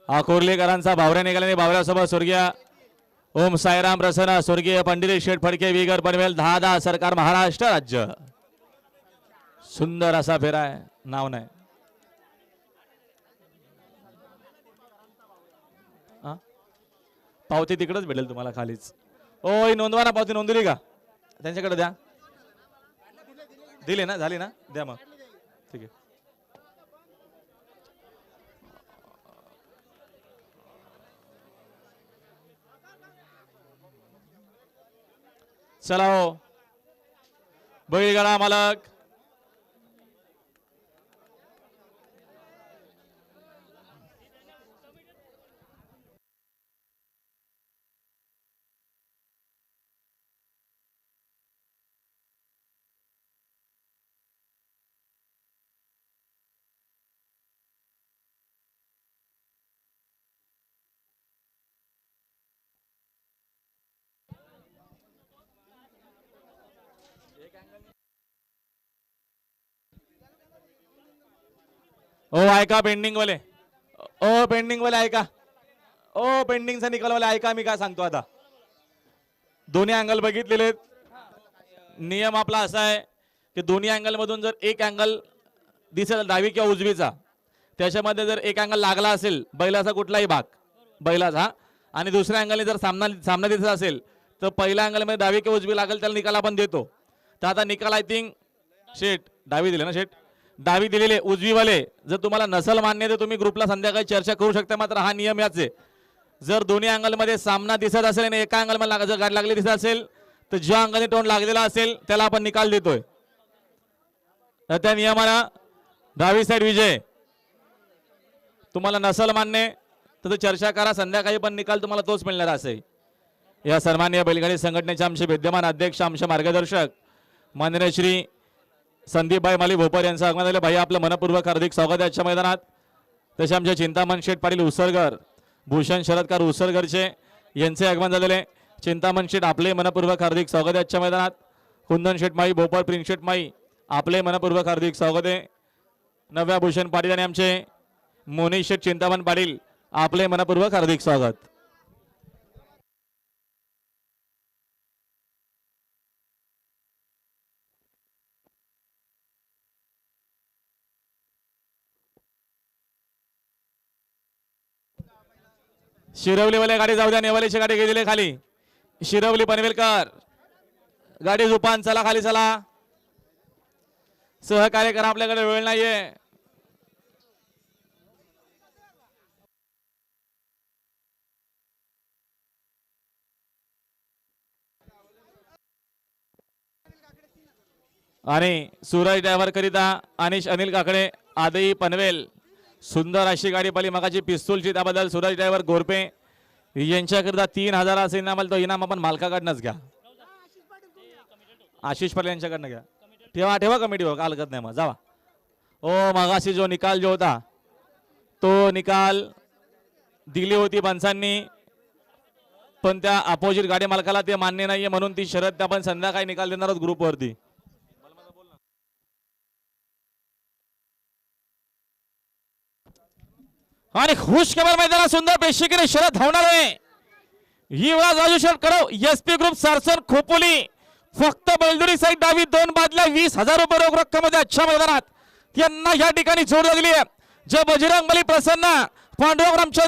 कोर्लेकरांचा बावऱ्या निघाल्याने बावऱ्यासोबत स्वर्गीय ओम साईराम प्रसन्न स्वर्गीय पंडित शेठ फडके विगर पनवेल 10-10 सरकार महाराष्ट्र राज्य। सुंदर असा फेरा आहे, नाव नाही पावती तिकडेच भेटेल तुम्हाला खालीच। ओय नोंदवा ना, पावती नोंदवली का त्यांच्याकडे द्या। दिले ना, झाली ना, द्या मग ठीक आहे। चला हो बैलगाडा मालक ओ ऐका पेंडिंग वाले, ओ पेंडिंग वाले ऐका, ओ पेंडिंगचा निकाल वाले ऐका, मी काय सांगतो आता। दोन्ही अँगल बघितलेले, नियम आपला असा आहे की दोन्ही अँगल मधून जर एक अँगल दिसेल डावी किंवा उजवीचा, त्याच्यामध्ये जर एक अँगल लागला असेल बैलाचा कुठलाही भाग बैलाचा आणि दुसऱ्या अँगलने जर सामना दिसत असेल तर पहिल्या अँगलमध्ये डावी किंवा उजवी लागेल त्याला निकाल आपण देतो। तर आता निकाल आय थिंक शेट डावी दिले ना, शेट डावी दिलेले उजवीवाले जर तुम्हाला नसल मान्य तर तुम्ही ग्रुपला संध्याकाळी चर्चा करू शकता। मात्र हा नियम याच आहे, जर दोन्ही अँगल मध्ये सामना दिसत असेल आणि एका अँगल मध्ये जर गाडी लागली दिसत असेल तर ज्या अंगाने तोंड लागलेला असेल त्याला आपण निकाल देतोय। तर त्या नियमाला डावी साईड विजय। तुम्हाला नसल मान्य तर चर्चा करा, संध्याकाळी पण निकाल तुम्हाला तोच मिळणार असेल। या सन्माननीय बैलगाडी संघटनेचे आमचे विद्यमान अध्यक्ष, आमचे मार्गदर्शक माननीय श्री संदीपभाई माली भोपर यांचं आगमन झालं। भाई आपलं मनपूर्वक हार्दिक स्वागत आहे आजच्या मैदानात। तसे आमचे चिंतामण शेठ पाटील उसरगर, भूषण शरदकार उसरगरचे यांचे आगमन झालेले। चिंतामण शेठ आपले मनपूर्वक हार्दिक स्वागत आहे आजच्या मैदानात। कुंदन शेठ माई भोपर, प्रिंस शेठ माई आपले मनपूर्वक हार्दिक स्वागत आहे। नव्या भूषण पाटील आणि आमचे मोनी शेठ चिंतामण पाटील आपले मनपूर्वक हार्दिक स्वागत। शिरवलीवाले गाडी जाऊ द्या, नेवालीची गाडी गेलेली खाली। शिरवली पनवेलकर गाडी झुपान, चला खाली चला, सहकार्य करा, आपल्याकडे वेळ नाहीये। आणि सूरज ड्रायव्हर करिता अनिश अनिल काकडे आदई पनवेल, सुंदर अशी गाडी पाली मगाची पिस्तूलची, त्याबद्दल सूरज ड्रायव्हर गोरपे यांच्याकरिता 3000 असे इनाम आलं। तो इनाम आपण मालकाकडनंच घ्या, आशिष पाटील यांच्याकडनं घ्या। ठेवा ठेवा कमिटी बघा, हलकत नाही मग जावा। ओ मगाशी जो निकाल जो होता तो निकाल दिली होती पंचांनी, पण त्या अपोजिट गाडी मालकाला ते मान्य नाहीये म्हणून ती शरद आपण संध्याकाळी निकाल देणार आहोत ग्रुपवरती। आणि खुश खबर मैदानात सुंदर पेशीकडे शरद धावणार आहे। ही वेळा Raju shirt कडव SP group सारसन Khopoli, फक्त बैलदुरी साईड डावी 2 बादल्या 20,000 रुपये रोख रक्कम आजच्या मैदानात यांना या ठिकाणी जोड दिली आहे। जे बजरंग बली प्रसन्न, पांडुरंग रामचंद्र